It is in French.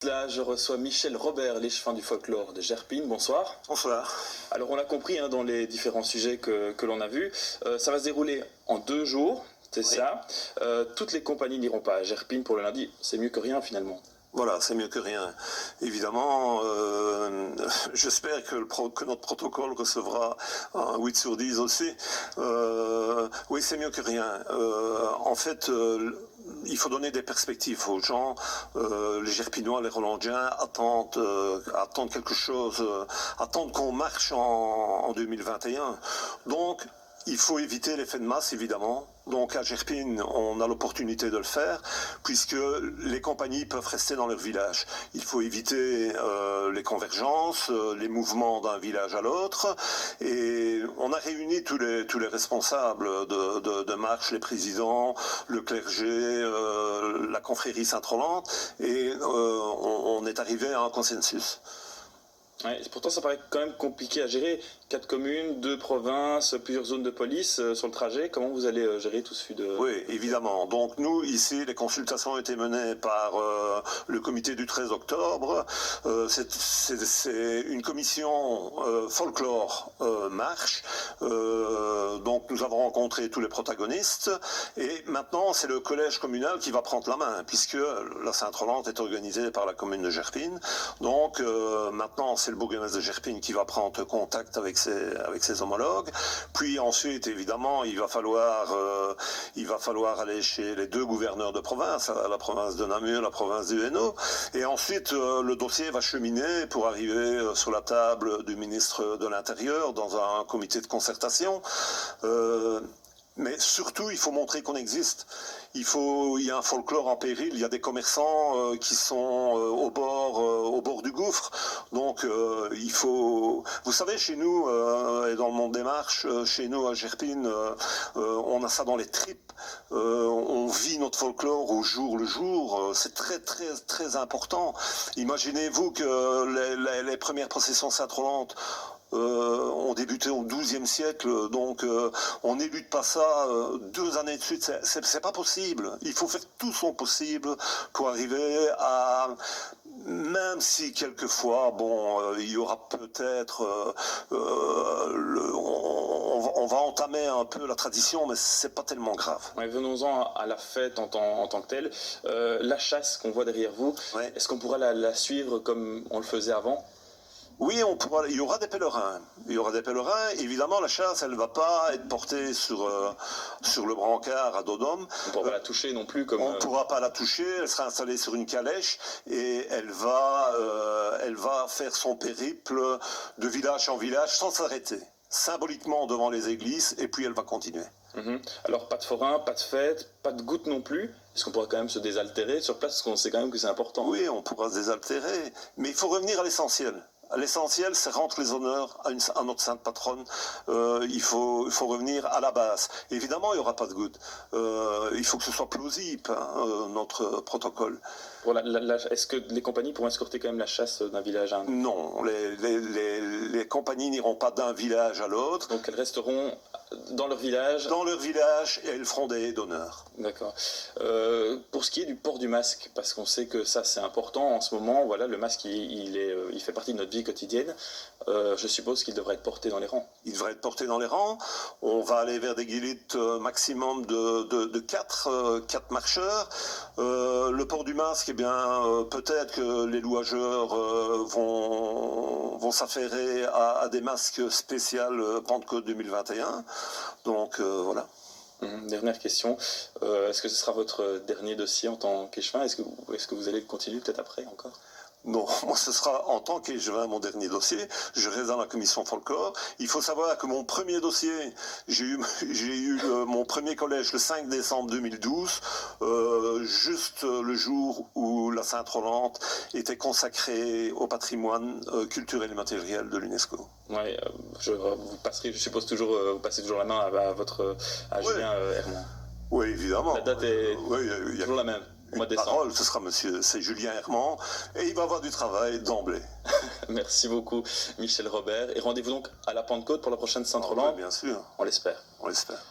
Là, je reçois Michel Robert, l'échevin du folklore de Gerpine. Bonsoir. Bonsoir. Alors, on l'a compris dans les différents sujets que l'on a vus. Ça va se dérouler en 2 jours, c'est ça. Toutes les compagnies n'iront pas à Gerpine pour le lundi. C'est mieux que rien, finalement. Voilà, c'est mieux que rien. Évidemment, j'espère que notre protocole recevra un 8 sur 10 aussi. Oui, c'est mieux que rien. En fait, il faut donner des perspectives aux gens. Les Gerpinois, les Rolandiens attendent quelque chose, attendent qu'on marche en 2021. Donc, il faut éviter l'effet de masse, évidemment. Donc à Gerpine, on a l'opportunité de le faire, puisque les compagnies peuvent rester dans leur village. Il faut éviter les convergences, les mouvements d'un village à l'autre. Et on a réuni tous les responsables de marche, les présidents, le clergé, la confrérie Sainte-Rolande, et on est arrivé à un consensus. Ouais, pourtant, ça paraît quand même compliqué à gérer. 4 communes, 2 provinces, plusieurs zones de police sur le trajet. Comment vous allez gérer tout ce flux de... Oui, évidemment. Donc nous, ici, les consultations ont été menées par le comité du 13 octobre. C'est une commission folklore marche. Donc nous avons rencontré tous les protagonistes. Et maintenant, c'est le collège communal qui va prendre la main, puisque la Sainte-Rolande est organisée par la commune de Gerpine. Donc maintenant, c'est le bourgmestre de Gerpine qui va prendre contact avec ses homologues. Puis ensuite, évidemment, il va falloir aller chez les 2 gouverneurs de province, la province de Namur, la province du Hainaut. Et ensuite, le dossier va cheminer pour arriver sur la table du ministre de l'Intérieur dans un comité de concertation. Mais surtout, il faut montrer qu'on existe. Il y a un folklore en péril, il y a des commerçants qui sont au bord du gouffre. Donc, il faut... Vous savez, chez nous, et dans le monde des marches, chez nous à Gerpine, on a ça dans les tripes. On vit notre folklore au jour le jour. C'est très, très, très important. Imaginez-vous que les premières processions Sainte-Rolande ont débuté au XIIe siècle, donc on n'élude pas ça 2 années de suite, c'est pas possible. Il faut faire tout son possible pour arriver à, même si quelquefois, bon, il y aura peut-être, on va entamer un peu la tradition, mais c'est pas tellement grave. Ouais, venons-en à la fête en tant que telle. La chasse qu'on voit derrière vous, Ouais. est-ce qu'on pourra la suivre comme on le faisait avant ? Oui, il y aura des pèlerins. Il y aura des pèlerins. Évidemment, la chasse, elle ne va pas être portée sur le brancard à dos d'homme. On ne pourra pas la toucher non plus comme... On ne pourra pas la toucher. Elle sera installée sur une calèche et elle va faire son périple de village en village sans s'arrêter, symboliquement devant les églises, et puis elle va continuer. Alors, pas de forain, pas de fête, pas de goutte non plus. Est-ce qu'on pourra quand même se désaltérer sur place, parce qu'on sait quand même que c'est important? Oui, on pourra se désaltérer, mais il faut revenir à l'essentiel. L'essentiel, c'est rendre les honneurs à notre sainte patronne. Il faut revenir à la base. Évidemment, il n'y aura pas de goutte. Il faut que ce soit plausible, notre protocole. Est-ce que les compagnies pourront escorter quand même la chasse d'un village à un autre? Non, les compagnies n'iront pas d'un village à l'autre. Donc elles resteront dans leur village? Dans leur village, et elles feront des haies d'honneur. D'accord. Pour ce qui est du port du masque, parce qu'on sait que ça c'est important en ce moment, voilà, le masque il fait partie de notre vie quotidienne. Je suppose qu'il devrait être porté dans les rangs. Il devrait être porté dans les rangs. On va aller vers des guilites maximum de 4 marcheurs. Le port du masque, eh bien, peut-être que les louageurs vont s'affairer à des masques spéciaux Pentecôte 2021. Donc voilà. Dernière question, est-ce que ce sera votre dernier dossier en tant qu'échevin? Est-ce que vous allez le continuer peut-être après encore? Non, moi ce sera en tant qu'échevin mon dernier dossier. Je reste dans la commission folklore. Il faut savoir que mon premier dossier, j'ai eu mon premier collège le 5 décembre 2012, juste le jour où la Sainte-Rolande était consacrée au patrimoine culturel et matériel de l'UNESCO. Ouais, vous passez toujours la main à Julien Hermand. Oui, évidemment. La date est toujours la même. Une parole, ce sera c'est Julien Hermand, et il va avoir du travail d'emblée. Merci beaucoup, Michel Robert. Et rendez-vous donc à la Pentecôte pour la prochaine Sainte-Rolande. Bien sûr. On l'espère. On l'espère.